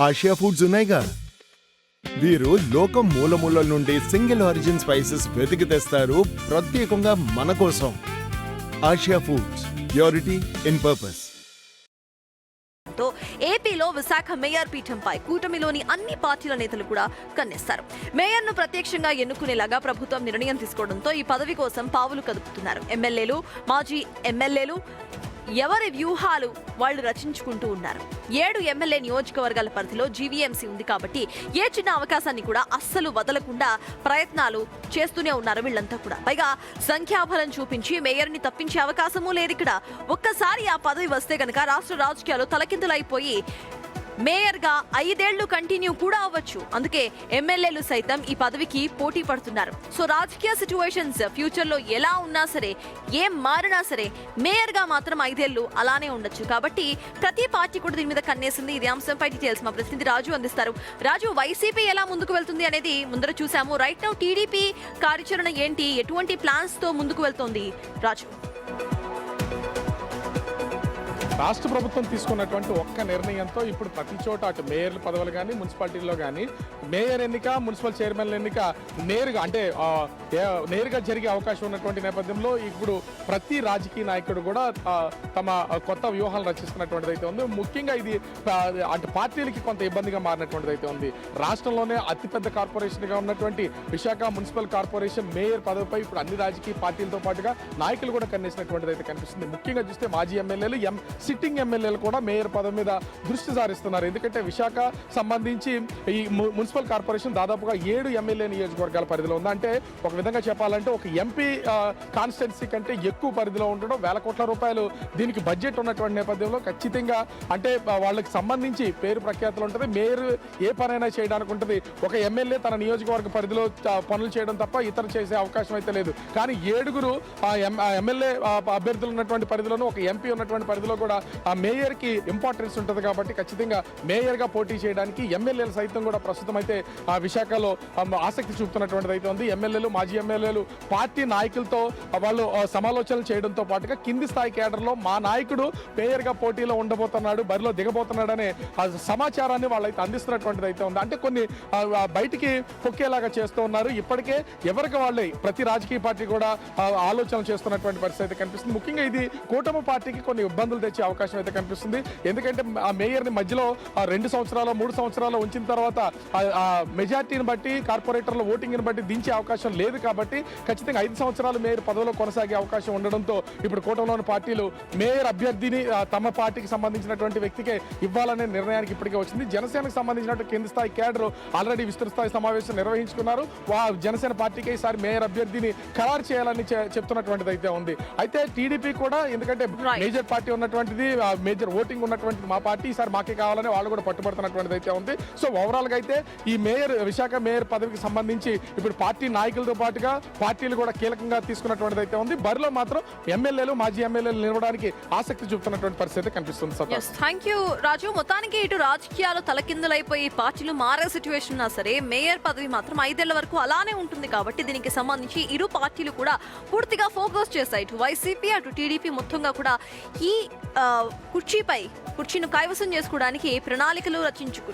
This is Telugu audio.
ఆసియా ఫుడ్స్ ఉన్నాయిగా. వీరు లోకం మూలమూలల నుండి సింగిల్ ఆరిజిన్ స్పైసెస్ వెతికి తెస్తారు ప్రత్యేకంగా మన కోసం. Asia foods, purity in purpose. ఏపీలో విశాఖ మేయర్ పీఠంపై కూటమిలోని అన్ని పార్టీల నేతలు కూడా కన్నేస్తారు. మేయర్ను ప్రత్యక్షంగా ఎన్నుకునేలాగా ప్రభుత్వం నిర్ణయం తీసుకోవడంతో ఈ పదవి కోసం పావులు కదుపుతున్నారు. ఎమ్మెల్యేలు, మాజీ ఎమ్మెల్యేలు ఎవరి వ్యూహాలు వాళ్ళు రచించుకుంటూ ఉన్నారు. 7 ఎమ్మెల్యే నియోజకవర్గాల పరిధిలో జీవీఎంసీ ఉంది కాబట్టి ఏ చిన్న అవకాశాన్ని కూడా అస్సలు వదలకుండా ప్రయత్నాలు చేస్తూనే ఉన్నారు వీళ్ళంతా కూడా. పైగా సంఖ్యాబలం చూపించి మేయర్ని తప్పించే అవకాశమూ లేదు ఇక్కడ. ఒక్కసారి ఆ పదవి వస్తే గనక రాష్ట్ర రాజకీయాలు తలకిందులైపోయి మేయర్గా 5 ఏళ్లు కంటిన్యూ కూడా అవ్వచ్చు. అందుకే ఎమ్మెల్యేలు సైతం ఈ పదవికి పోటీ పడుతున్నారు. సో రాజకీయ సిచ్యువేషన్స్ ఫ్యూచర్లో ఎలా ఉన్నా సరే, ఏం మారినా సరే, మేయర్గా మాత్రం 5 ఏళ్లు అలానే ఉండొచ్చు. కాబట్టి ప్రతి పార్టీ కూడా దీని మీద కన్నేసింది. ఇది అంశంపై డీటెయిల్స్ మా ప్రతినిధి రాజు అందిస్తారు. రాజు, వైసీపీ ఎలా ముందుకు వెళ్తుంది అనేది ముందర చూసాము. రైట్ నౌ టీడీపీ కార్యాచరణ ఏంటి, ఎటువంటి ప్లాన్స్ తో ముందుకు వెళ్తోంది రాజు? రాష్ట్ర ప్రభుత్వం తీసుకున్నటువంటి ఒక్క నిర్ణయంతో ఇప్పుడు ప్రతి చోట అటు మేయర్ల పదవులు కానీ మున్సిపాలిటీల్లో కానీ మేయర్ ఎన్నిక, మున్సిపల్ చైర్మన్ల ఎన్నిక నేరుగా జరిగే అవకాశం ఉన్నటువంటి నేపథ్యంలో ఇప్పుడు ప్రతి రాజకీయ నాయకుడు కూడా తమ కొత్త వ్యూహాలు రచిస్తున్నటువంటిది అయితే ఉంది. ముఖ్యంగా ఇది అటు పార్టీలకి కొంత ఇబ్బందిగా మారినటువంటిది అయితే ఉంది. రాష్ట్రంలోనే అతిపెద్ద కార్పొరేషన్గా ఉన్నటువంటి విశాఖ మున్సిపల్ కార్పొరేషన్ మేయర్ పదవిపై ఇప్పుడు అన్ని రాజకీయ పార్టీలతో పాటుగా నాయకులు కూడా కన్నేసినటువంటిది అయితే కనిపిస్తుంది. ముఖ్యంగా చూస్తే మాజీ ఎమ్మెల్యేలు, సిట్టింగ్ ఎమ్మెల్యేలు కూడా మేయర్ పదవి మీద దృష్టి సారిస్తున్నారు. ఎందుకంటే విశాఖ సంబంధించి ఈ మున్సిపల్ కార్పొరేషన్ దాదాపుగా 7 ఎమ్మెల్యే నియోజకవర్గాల పరిధిలో ఉంది. అంటే ఒక విధంగా చెప్పాలంటే ఒక ఎంపీ కాన్స్టిట్యున్సీ కంటే ఎక్కువ పరిధిలో ఉండడం, వేల కోట్ల రూపాయలు దీనికి బడ్జెట్ ఉన్నటువంటి నేపథ్యంలో ఖచ్చితంగా అంటే వాళ్ళకి సంబంధించి పేరు ప్రఖ్యాతులు ఉంటుంది. మేయర్ ఏ పనైనా చేయడానికి ఉంటుంది. ఒక ఎమ్మెల్యే తన నియోజకవర్గ పరిధిలో పనులు చేయడం తప్ప ఇతర చేసే అవకాశం అయితే లేదు. కానీ 7 ఎమ్మెల్యే అభ్యర్థులు ఉన్నటువంటి పరిధిలోనూ ఒక ఎంపీ ఉన్నటువంటి పరిధిలో కూడా ఆ మేయర్ కి ఇంపార్టెన్స్ ఉంటుంది. కాబట్టి ఖచ్చితంగా మేయర్ గా పోటీ చేయడానికి ఎమ్మెల్యేలు సైతం కూడా ప్రస్తుతం అయితే ఆ విశాఖలో ఆసక్తి చూపుతున్నటువంటిది అయితే ఉంది. ఎమ్మెల్యేలు, మాజీ ఎమ్మెల్యేలు పార్టీ నాయకులతో వాళ్ళు సమాలోచనలు చేయడంతో పాటుగా కింది స్థాయి కేడర్లో మా నాయకుడు మేయర్ గా పోటీలో ఉండబోతున్నాడు, బరిలో దిగబోతున్నాడు అనే సమాచారాన్ని వాళ్ళైతే అందిస్తున్నటువంటిది అయితే ఉంది. అంటే కొన్ని బయటికి పొక్కేలాగా చేస్తూ ఉన్నారు. ఇప్పటికే ఎవరికి వాళ్ళే ప్రతి రాజకీయ పార్టీ కూడా ఆలోచనలు చేస్తున్నటువంటి పరిస్థితి అయితే కనిపిస్తుంది. ముఖ్యంగా ఇది కూటమి పార్టీకి కొన్ని ఇబ్బందులు తెచ్చే అవకాశం అయితే కనిపిస్తుంది. ఎందుకంటే ఆ మేయర్ ని మధ్యలో 2 సంవత్సరాలు 3 సంవత్సరాలు ఉంచిన తర్వాత మెజార్టీని బట్టి, కార్పొరేటర్ల ఓటింగ్ ని బట్టి దించే అవకాశం లేదు. కాబట్టి ఖచ్చితంగా 5 సంవత్సరాలు మేయర్ పదవిలో కొనసాగే అవకాశం ఉండడంతో ఇప్పుడు కూటమిలోని పార్టీలు మేయర్ అభ్యర్థిని తమ పార్టీకి సంబంధించినటువంటి వ్యక్తికే ఇవ్వాలనే నిర్ణయానికి ఇప్పటికే వచ్చింది. జనసేనకు సంబంధించినటువంటి కింది స్థాయి కేడర్ ఆల్రెడీ విస్తృత స్థాయి సమావేశం నిర్వహించుకున్నారు. జనసేన పార్టీకి ఈసారి మేయర్ అభ్యర్థిని ఖరారు చేయాలని చెప్తున్నటువంటిది అయితే ఉంది. అయితే టీడీపీ కూడా, ఎందుకంటే మేజర్ పార్టీ ఉన్నటువంటిది, మేజర్ ఓటింగ్ ఉన్నటువంటిది మా పార్టీ, ఈసారి మాకే కావాలని వాళ్ళు కూడా పట్టుబడుతున్నటువంటిది అయితే ఉంది. సో ఓవరాల్ గా అయితే ఈ మేయర్, విశాఖ మేయర్ పదవికి సంబంధించి ఇప్పుడు పార్టీ నాయకులతో పాటుగా పార్టీలు కూడా కీలకంగా తీసుకున్నటువంటిది అయితే ఉంది. బరిలో మాత్రం ఎమ్మెల్యేలు, మాజీ ఎమ్మెల్యేలు నిలవడానికి ఆసక్తి చూపుతున్నటువంటి పరిస్థితి కనిపిస్తుంది. థ్యాంక్ యూ రాజు. మొత్తానికి ఇటు రాజకీయాలు తలకిందులైపోయి పార్టీలు మారే సిచ్యువేషన్ ఉన్నా సరే మేయర్ పదవి మాత్రం 5 ఏళ్ల వరకు అలానే ఉంటుంది. కాబట్టి దీనికి సంబంధించి ఇరు పార్టీలు కూడా పూర్తిగా ఫోకస్ చేశాయి. ఇటు వైసీపీ, అటు టీడీపీ మొత్తంగా కూడా ఈ కుర్చీను కైవసం చేసుకోవడానికి ప్రణాళికలు రచించుకు